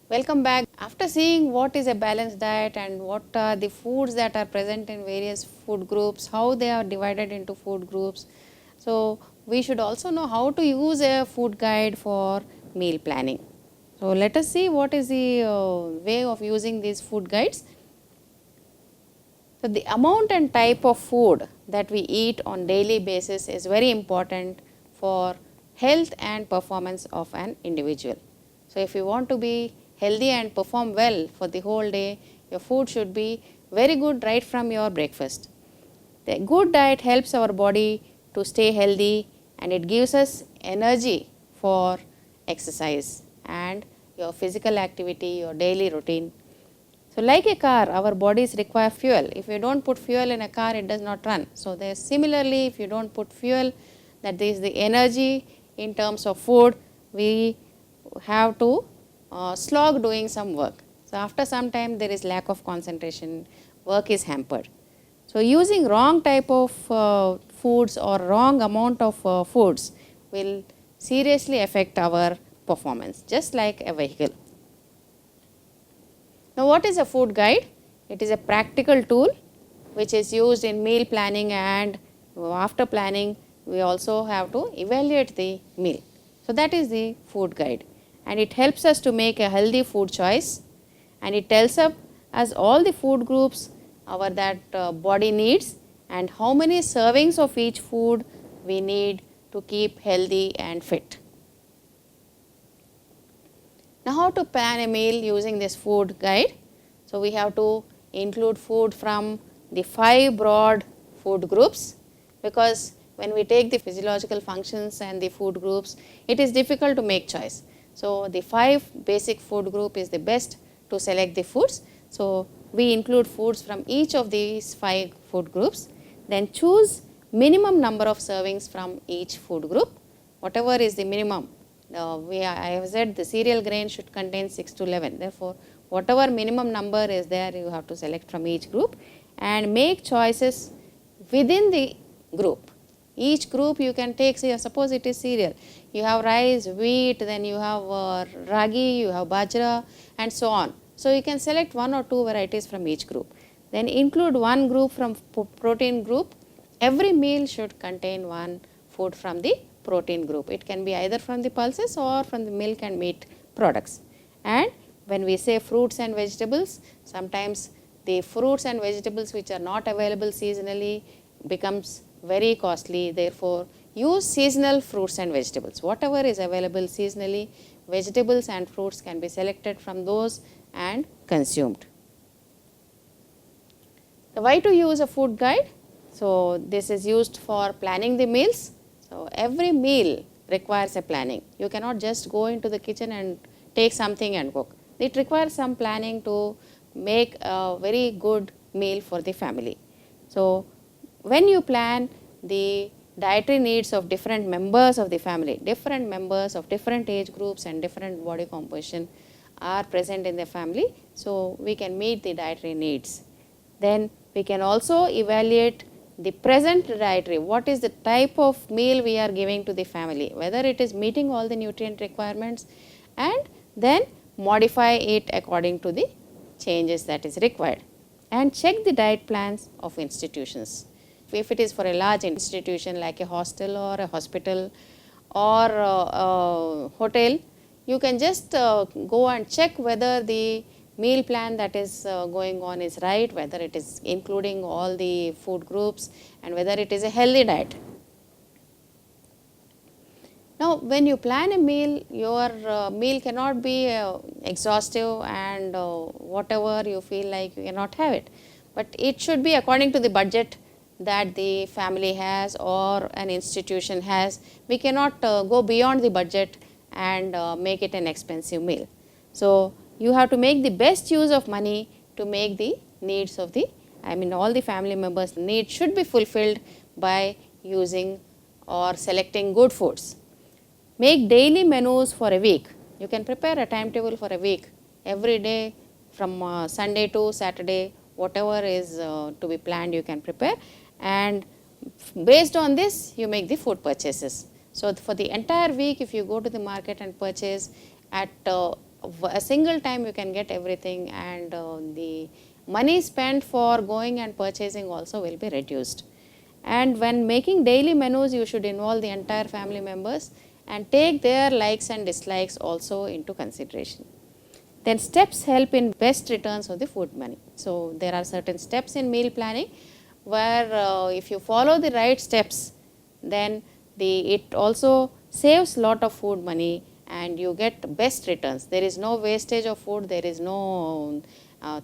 Welcome back. After seeing what is a balanced diet and what are the foods that are present in various food groups, how they are divided into food groups, so we should also know how to use a food guide for meal planning. So let us see what is the way of using these food guides. So the amount and type of food that we eat on daily basis is very important for health and performance of an individual. So if you want to be healthy and perform well for the whole day, your food should be very good right from your breakfast. The good diet helps our body to stay healthy and it gives us energy for exercise and your physical activity, your daily routine. So like a car, our bodies require fuel. If you don't put fuel in a car, it does not run. So there's similarly, if you don't put fuel, that is the energy in terms of food, we have to slog doing some work. So after some time, there is lack of concentration, work is hampered. So using wrong type of foods or wrong amount of foods will seriously affect our performance, just like a vehicle. Now what is a food guide? It is a practical tool which is used in meal planning, and after planning we also have to evaluate the meal. So that is the food guide, and it helps us to make a healthy food choice, and it tells us all the food groups our body needs and how many servings of each food we need to keep healthy and fit. Now how to plan a meal using this food guide? So we have to include food from the 5 broad food groups, because when we take the physiological functions and the food groups, it is difficult to make choice. So the 5 basic food group is the best to select the foods. So we include foods from each of these 5 food groups, then choose minimum number of servings from each food group, whatever is the minimum. I have said the cereal grain should contain 6 to 11. Therefore, whatever minimum number is there, you have to select from each group and make choices within the group. Each group you can take, say, suppose it is cereal. You have rice, wheat, then you have ragi, you have bajra, and so on. So you can select 1 or 2 varieties from each group. Then include one group from protein group. Every meal should contain one food from the protein group. It can be either from the pulses or from the milk and meat products. And when we say fruits and vegetables, sometimes the fruits and vegetables which are not available seasonally becomes very costly. Therefore, use seasonal fruits and vegetables. Whatever is available seasonally, vegetables and fruits can be selected from those and consumed. The why to use a food guide? So this is used for planning the meals. So every meal requires a planning. You cannot just go into the kitchen and take something and cook. It requires some planning to make a very good meal for the family. So when you plan the dietary needs of different members of the family, different members of different age groups and different body composition are present in the family, so we can meet the dietary needs. Then we can also evaluate the present dietary, what is the type of meal we are giving to the family, whether it is meeting all the nutrient requirements, and then modify it according to the changes that is required. And check the diet plans of institutions. If it is for a large institution like a hostel or a hospital or a hotel, you can just go and check whether the meal plan that is going on is right, whether it is including all the food groups and whether it is a healthy diet. Now, when you plan a meal, your meal cannot be exhaustive and whatever you feel like you cannot have it, but it should be according to the budget that the family has or an institution has. We cannot go beyond the budget and make it an expensive meal. So you have to make the best use of money to make the needs of all the family members' needs should be fulfilled by using or selecting good foods. Make daily menus for a week. You can prepare a timetable for a week. Every day from Sunday to Saturday, whatever is to be planned, you can prepare, and based on this you make the food purchases. So for the entire week, if you go to the market and purchase at a single time you can get everything, and the money spent for going and purchasing also will be reduced. And when making daily menus, you should involve the entire family members and take their likes and dislikes also into consideration. Then steps help in best returns of the food money. So there are certain steps in meal planning where if you follow the right steps, then it also saves lot of food money and you get best returns. There is no wastage of food, there is no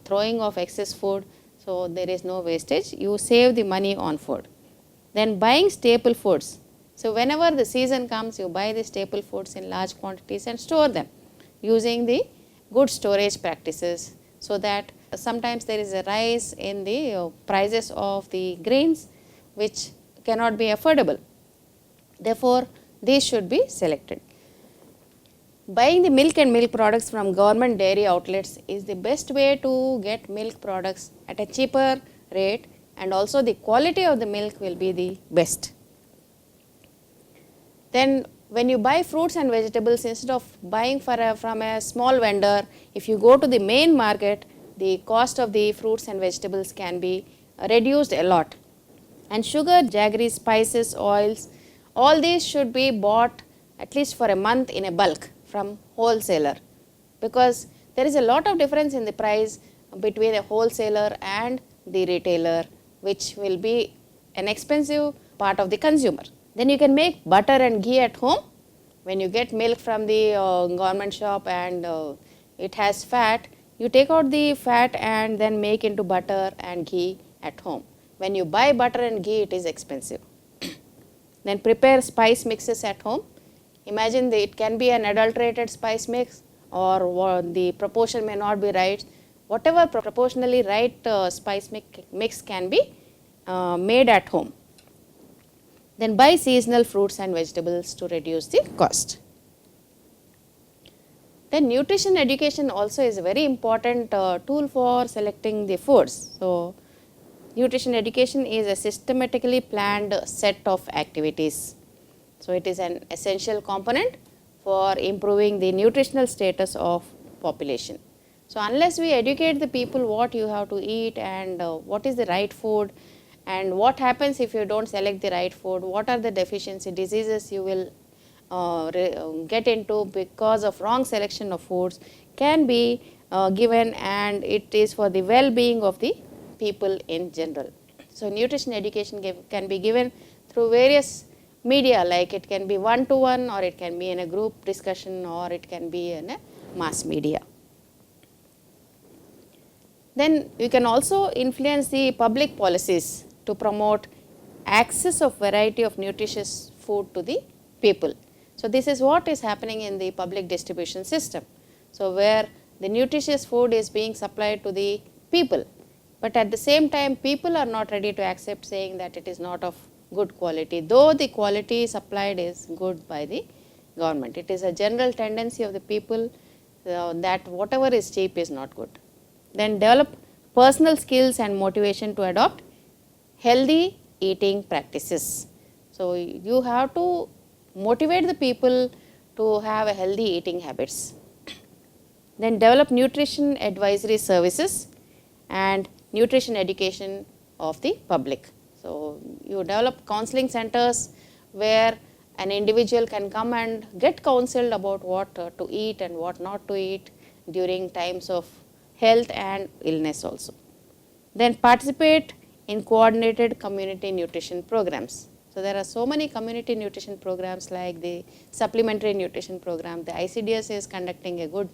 throwing of excess food, so there is no wastage. You save the money on food. Then buying staple foods. So whenever the season comes, you buy the staple foods in large quantities and store them using the good storage practices, so that sometimes there is a rise in the prices of the grains which cannot be affordable. Therefore, these should be selected. Buying the milk and milk products from government dairy outlets is the best way to get milk products at a cheaper rate, and also the quality of the milk will be the best. Then when you buy fruits and vegetables, instead of buying from a small vendor, if you go to the main market, the cost of the fruits and vegetables can be reduced a lot. And sugar, jaggery, spices, oils, all these should be bought at least for a month in a bulk from wholesaler, because there is a lot of difference in the price between a wholesaler and the retailer, which will be an expensive part of the consumer. Then you can make butter and ghee at home. When you get milk from the government shop and it has fat, you take out the fat and then make into butter and ghee at home. When you buy butter and ghee, it is expensive. Then prepare spice mixes at home. Imagine it can be an adulterated spice mix, or the proportion may not be right. Whatever proportionally right spice mix can be made at home. Then buy seasonal fruits and vegetables to reduce the cost. Then nutrition education also is a very important tool for selecting the foods. So nutrition education is a systematically planned set of activities. So it is an essential component for improving the nutritional status of population. So unless we educate the people what you have to eat and what is the right food, and what happens if you don't select the right food, what are the deficiency diseases you will get into because of wrong selection of foods, can be given, and it is for the well-being of the people in general. So nutrition education can be given through various media, like it can be one-to-one, or it can be in a group discussion, or it can be in a mass media. Then you can also influence the public policies to promote access of variety of nutritious food to the people. So this is what is happening in the public distribution system. So where the nutritious food is being supplied to the people, but at the same time people are not ready to accept, saying that it is not of good quality, though the quality supplied is good by the government. It is a general tendency of the people that whatever is cheap is not good. Then develop personal skills and motivation to adopt healthy eating practices. So you have to motivate the people to have a healthy eating habits. Then develop nutrition advisory services and nutrition education of the public. So you develop counseling centers where an individual can come and get counseled about what to eat and what not to eat during times of health and illness also. Then participate in coordinated community nutrition programs. So there are so many community nutrition programs, like the supplementary nutrition program. The ICDS is conducting a good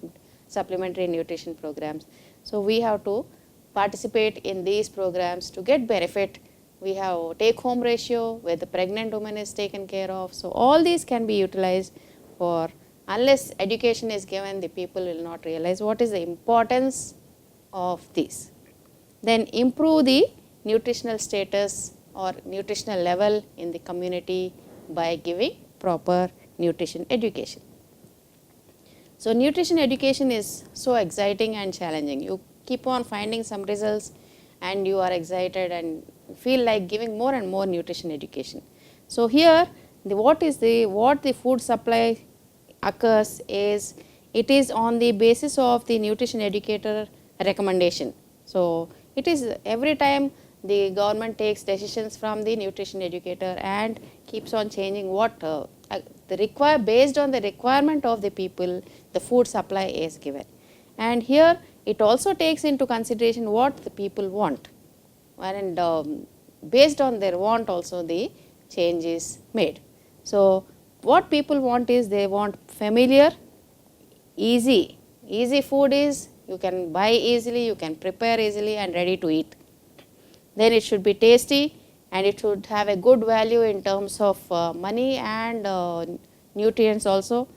supplementary nutrition programs. So we have to participate in these programs to get benefit. We have take home ratio where the pregnant woman is taken care of. So all these can be utilized for, unless education is given, the people will not realize what is the importance of these. Then improve the nutritional status or nutritional level in the community by giving proper nutrition education. So nutrition education is so exciting and challenging. You keep on finding some results and you are excited and feel like giving more and more nutrition education. So here what the food supply occurs is it is on the basis of the nutrition educator recommendation. So, it is every time the government takes decisions from the nutrition educator and keeps on changing what based on the requirement of the people, the food supply is given. And here it also takes into consideration what the people want, and based on their want also the change is made. So, what people want is they want familiar, easy food is you can buy easily, you can prepare easily and ready to eat. Then it should be tasty and it should have a good value in terms of money and nutrients also,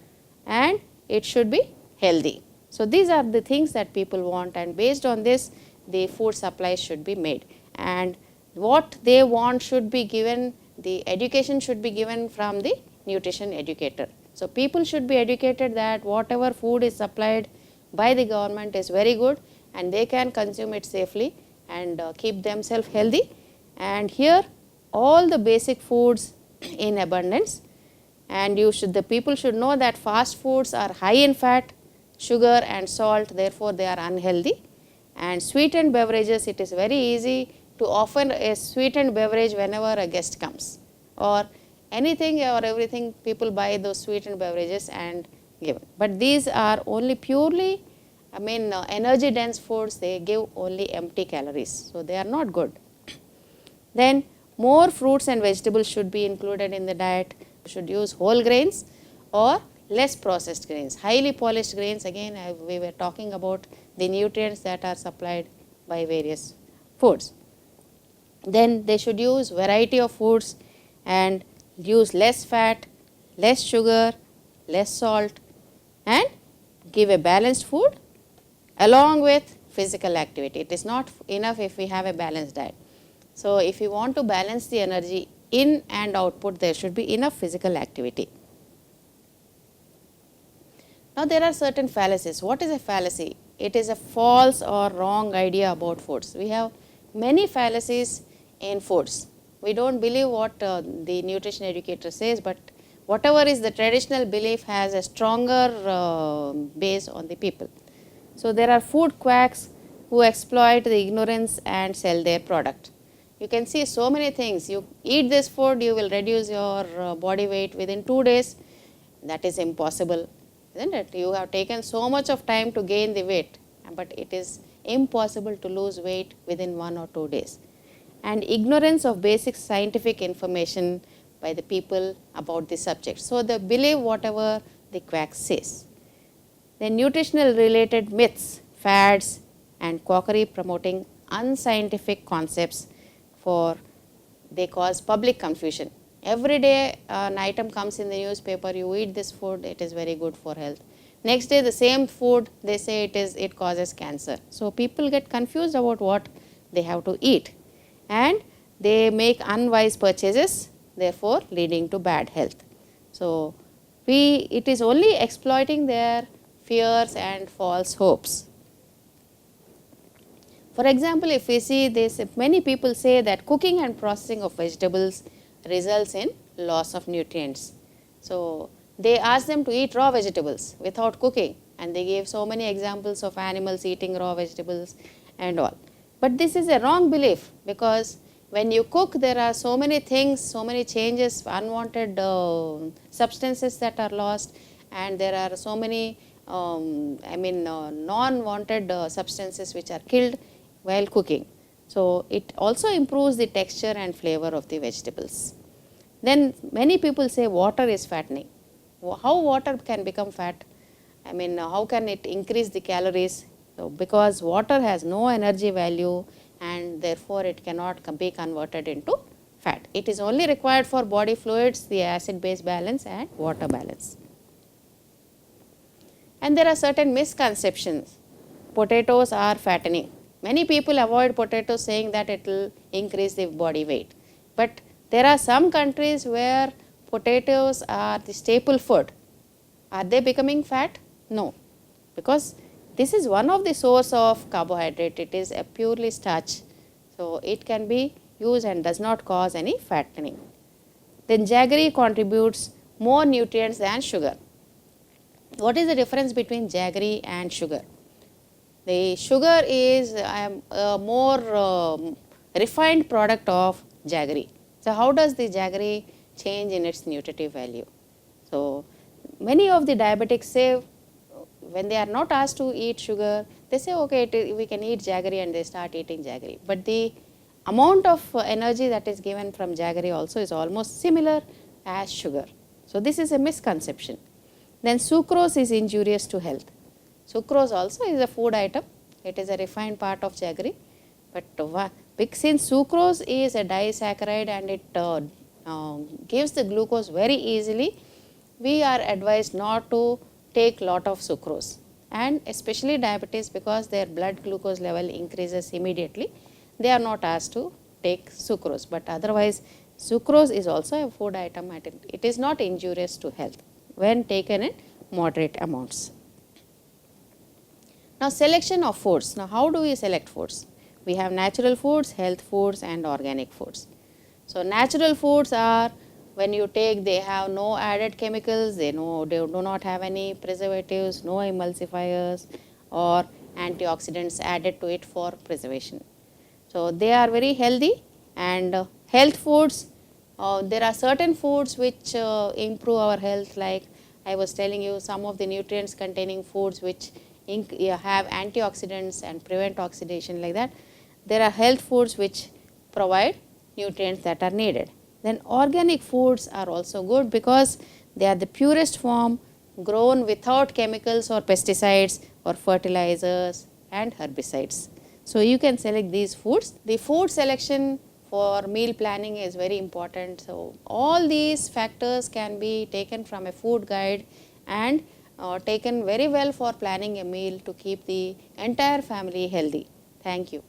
and it should be healthy. So, these are the things that people want, and based on this the food supply should be made, and what they want should be given, the education should be given from the nutrition educator. So, people should be educated that whatever food is supplied by the government is very good and they can consume it safely and keep themselves healthy. And here all the basic foods in abundance, and the people should know that fast foods are high in fat, sugar and salt, therefore they are unhealthy. And sweetened beverages, it is very easy to offer a sweetened beverage whenever a guest comes, or anything or everything, people buy those sweetened beverages and give. But these are only purely energy dense foods, they give only empty calories, so they are not good. Then more fruits and vegetables should be included in the diet, should use whole grains or less processed grains. Highly polished grains, again we were talking about the nutrients that are supplied by various foods. Then they should use variety of foods and use less fat, less sugar, less salt, and give a balanced food along with physical activity. It is not enough if we have a balanced diet. So, if you want to balance the energy in and output, there should be enough physical activity. Now, there are certain fallacies. What is a fallacy? It is a false or wrong idea about foods. We have many fallacies in foods. We do not believe what the nutrition educator says, but whatever is the traditional belief has a stronger base on the people. So, there are food quacks who exploit the ignorance and sell their product. You can see so many things. You eat this food, you will reduce your body weight within 2 days. That is impossible, isn't it? You have taken so much of time to gain the weight, but it is impossible to lose weight within 1 or 2 days. And ignorance of basic scientific information by the people about the subject. So, they believe whatever the quack says. Then nutritional related myths, fads and quackery promoting unscientific concepts they cause public confusion. Every day an item comes in the newspaper, you eat this food, it is very good for health. Next day the same food, they say it causes cancer. So, people get confused about what they have to eat and they make unwise purchases, therefore leading to bad health. So, it is only exploiting their fears and false hopes. For example, if we see this, many people say that cooking and processing of vegetables results in loss of nutrients. So, they ask them to eat raw vegetables without cooking, and they gave so many examples of animals eating raw vegetables and all. But this is a wrong belief, because when you cook there are so many things, so many changes, unwanted substances that are lost, and there are so many non-wanted substances which are killed while cooking. So, it also improves the texture and flavor of the vegetables. Then many people say water is fattening. How water can become fat? How can it increase the calories? So, because water has no energy value and therefore it cannot be converted into fat. It is only required for body fluids, the acid base balance and water balance. And there are certain misconceptions. Potatoes are fattening. Many people avoid potatoes saying that it will increase the body weight. But there are some countries where potatoes are the staple food. Are they becoming fat? No, because this is one of the source of carbohydrate. It is a purely starch. So, it can be used and does not cause any fattening. Then jaggery contributes more nutrients than sugar. What is the difference between jaggery and sugar? The sugar is a more refined product of jaggery. So, how does the jaggery change in its nutritive value? So, many of the diabetics say when they are not asked to eat sugar, they say okay, we can eat jaggery, and they start eating jaggery. But the amount of energy that is given from jaggery also is almost similar as sugar. So, this is a misconception. Then sucrose is injurious to health. Sucrose also is a food item. It is a refined part of jaggery. But since sucrose is a disaccharide and it gives the glucose very easily, we are advised not to take lot of sucrose, and especially diabetes, because their blood glucose level increases immediately, they are not asked to take sucrose. But otherwise, sucrose is also a food item and it is not injurious to health when taken in moderate amounts. Now, selection of foods. Now, how do we select foods? We have natural foods, health foods, and organic foods. So, natural foods are when you take, they have no added chemicals, they do not have any preservatives, no emulsifiers or antioxidants added to it for preservation. So, they are very healthy. And health foods, there are certain foods which improve our health, like I was telling you, some of the nutrients containing foods which have antioxidants and prevent oxidation, like that. There are health foods which provide nutrients that are needed. Then organic foods are also good because they are the purest form, grown without chemicals or pesticides or fertilizers and herbicides. So, you can select these foods. The food selection for meal planning is very important. So, all these factors can be taken from a food guide and taken very well for planning a meal to keep the entire family healthy. Thank you.